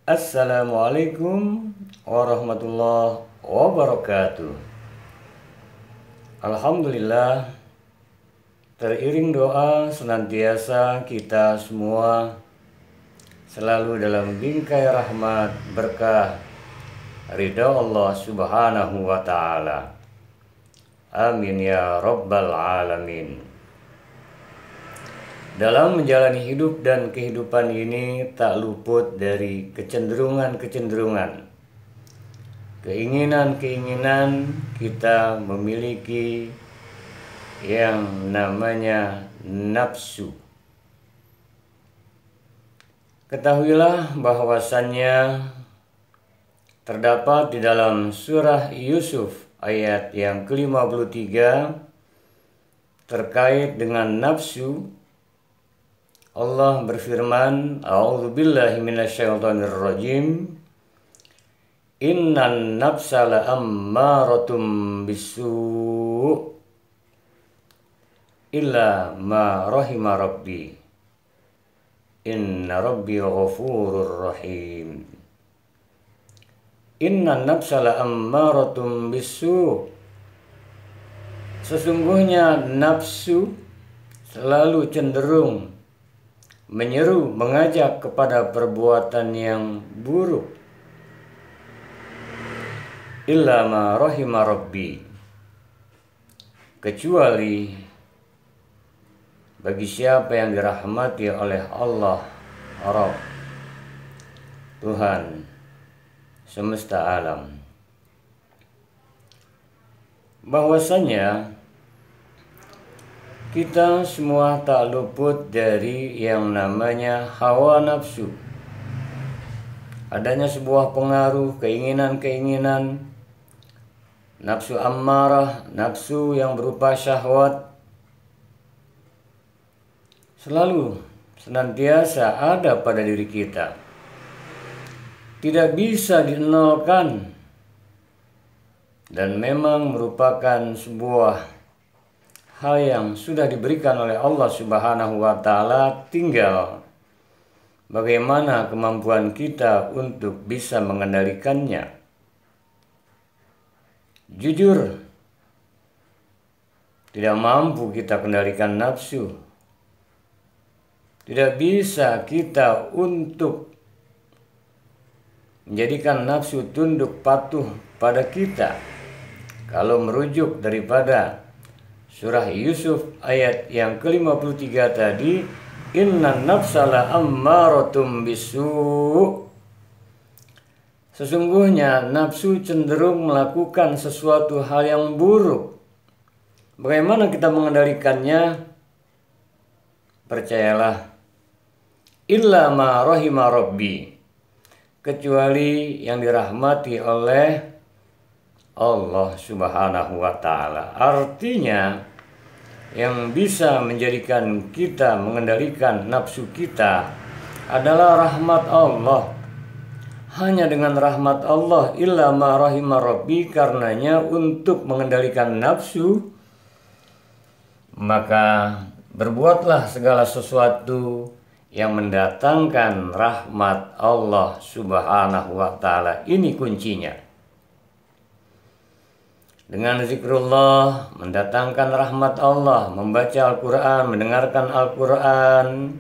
Assalamualaikum warahmatullahi wabarakatuh. Alhamdulillah, teriring doa senantiasa kita semua selalu dalam bingkai rahmat berkah ridha Allah subhanahu wa ta'ala. Amin ya rabbal alamin. Dalam menjalani hidup dan kehidupan ini tak luput dari kecenderungan-kecenderungan, keinginan-keinginan kita memiliki yang namanya nafsu. Ketahuilah bahwasannya terdapat di dalam surah Yusuf ayat yang ke-53 terkait dengan nafsu. Allah berfirman, A'udzubillahi minasyaitonirrajim. Innan nafsa la'ammaratum bisu' illa ma rahima rabbi. Inna rabbi ghafurur rahim. Innan nafsa la'ammaratum bisu'. Sesungguhnya nafsu selalu cenderung menyeru, mengajak kepada perbuatan yang buruk. Illa ma rahima rabbi, kecuali bagi siapa yang dirahmati oleh Allah Rabb, Tuhan semesta alam. Bahwasanya kita semua tak luput dari yang namanya hawa nafsu. Adanya sebuah pengaruh keinginan-keinginan, nafsu ammarah, nafsu yang berupa syahwat, selalu senantiasa ada pada diri kita. Tidak bisa dinolkan dan memang merupakan sebuah hal yang sudah diberikan oleh Allah Subhanahu wa ta'ala, tinggal bagaimana kemampuan kita untuk bisa mengendalikannya. Jujur, tidak mampu kita kendalikan nafsu. Tidak bisa kita untuk menjadikan nafsu tunduk patuh pada kita. Kalau merujuk daripada surah Yusuf ayat yang ke-53 tadi, innan nafsa la'ammaratum bisu'. Sesungguhnya nafsu cenderung melakukan sesuatu hal yang buruk. Bagaimana kita mengendalikannya? Percayalah, illa ma rahima rabbi, kecuali yang dirahmati oleh Allah Subhanahu wa ta'ala. Artinya, yang bisa menjadikan kita mengendalikan nafsu kita adalah rahmat Allah. Hanya dengan rahmat Allah, illa ma rahima rabbi, karenanya untuk mengendalikan nafsu, maka berbuatlah segala sesuatu yang mendatangkan rahmat Allah Subhanahu wa ta'ala. Ini kuncinya. Dengan zikrullah mendatangkan rahmat Allah, membaca Al-Quran, mendengarkan Al-Quran,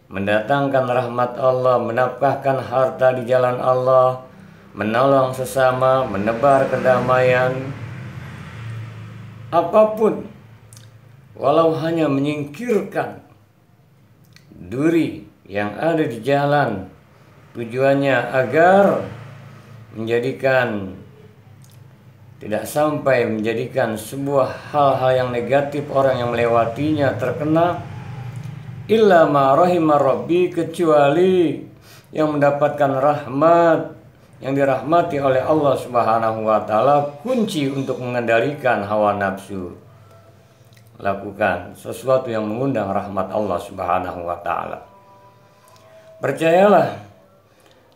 mendatangkan rahmat Allah, menafkahkan harta di jalan Allah, menolong sesama, menebar kedamaian. Apapun, walau hanya menyingkirkan duri yang ada di jalan, tujuannya agar menjadikan tidak sampai menjadikan sebuah hal-hal yang negatif orang yang melewatinya terkena. Illa ma rahima rabbi, kecuali yang mendapatkan rahmat, yang dirahmati oleh Allah Subhanahu wa ta'ala. Kunci untuk mengendalikan hawa nafsu, lakukan sesuatu yang mengundang rahmat Allah Subhanahu wa ta'ala. Percayalah,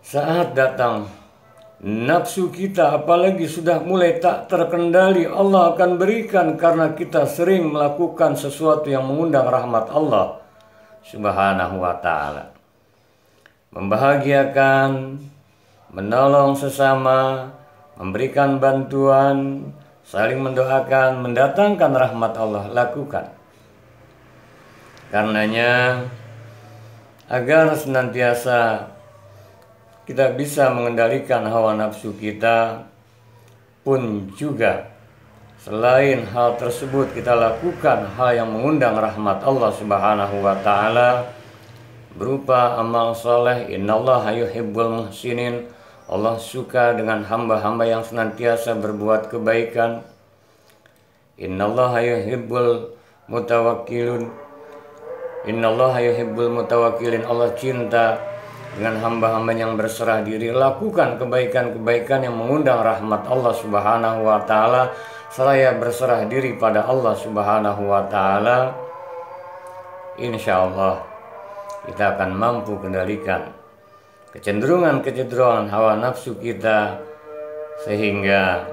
saat datang nafsu kita, apalagi sudah mulai tak terkendali, Allah akan berikan, karena kita sering melakukan sesuatu yang mengundang rahmat Allah Subhanahu wa ta'ala. membahagiakan, menolong sesama, memberikan bantuan, saling mendoakan, mendatangkan rahmat Allah, lakukan. Karenanya, agar senantiasa kita bisa mengendalikan hawa nafsu kita, pun juga selain hal tersebut kita lakukan hal yang mengundang rahmat Allah Subhanahu wa taala berupa amal soleh. Innallaha yuhibbul muhsinin. Allah suka dengan hamba-hamba yang senantiasa berbuat kebaikan. Innallaha yuhibbul mutawakkilun. Innallaha yuhibbul mutawakkilin. Allah cinta dengan hamba-hamba yang berserah diri. Lakukan kebaikan-kebaikan yang mengundang rahmat Allah Subhanahu wa taala seraya berserah diri pada Allah Subhanahu wa taala. Insyaallah kita akan mampu kendalikan kecenderungan hawa nafsu kita, sehingga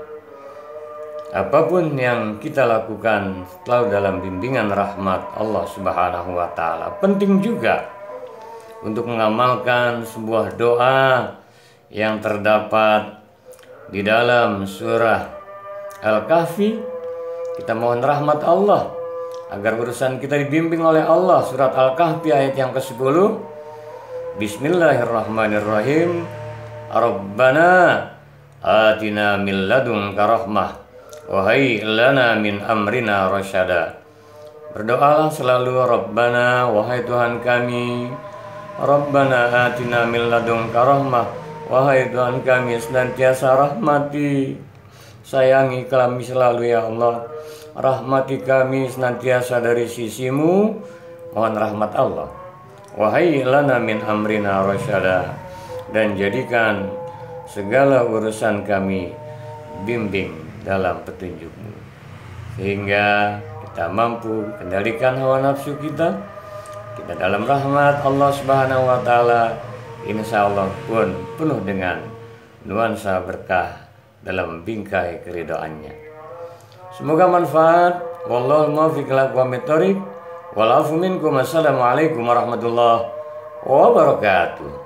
apapun yang kita lakukan selalu dalam bimbingan rahmat Allah Subhanahu wa taala. Penting juga untuk mengamalkan sebuah doa yang terdapat di dalam surah Al-Kahfi. Kita mohon rahmat Allah agar urusan kita dibimbing oleh Allah. Surat Al-Kahfi ayat yang ke-10. Bismillahirrahmanirrahim. Rabbana atina min ladunka rahmah wa hayyi lana min amrina rasyada. Berdoalah selalu Rabbana, wahai Tuhan kami. Rabbana atina min ladunka rahmah, wahai Tuhan kami senantiasa rahmati, sayangi kami selalu ya Allah. Rahmati kami senantiasa dari sisimu, mohon rahmat Allah. Wahai lana min amrina rasyada, dan jadikan segala urusan kami bimbing dalam petunjukmu, sehingga kita mampu kendalikan hawa nafsu kita dalam rahmat Allah Subhanahu wa taala. Insya Allah pun penuh dengan nuansa berkah dalam bingkai keridhaannya. Semoga manfaat. Wallahu muwaffiq ila aqwamit thoriq. Wal afu minkum. Assalamualaikum warahmatullahi wabarakatuh.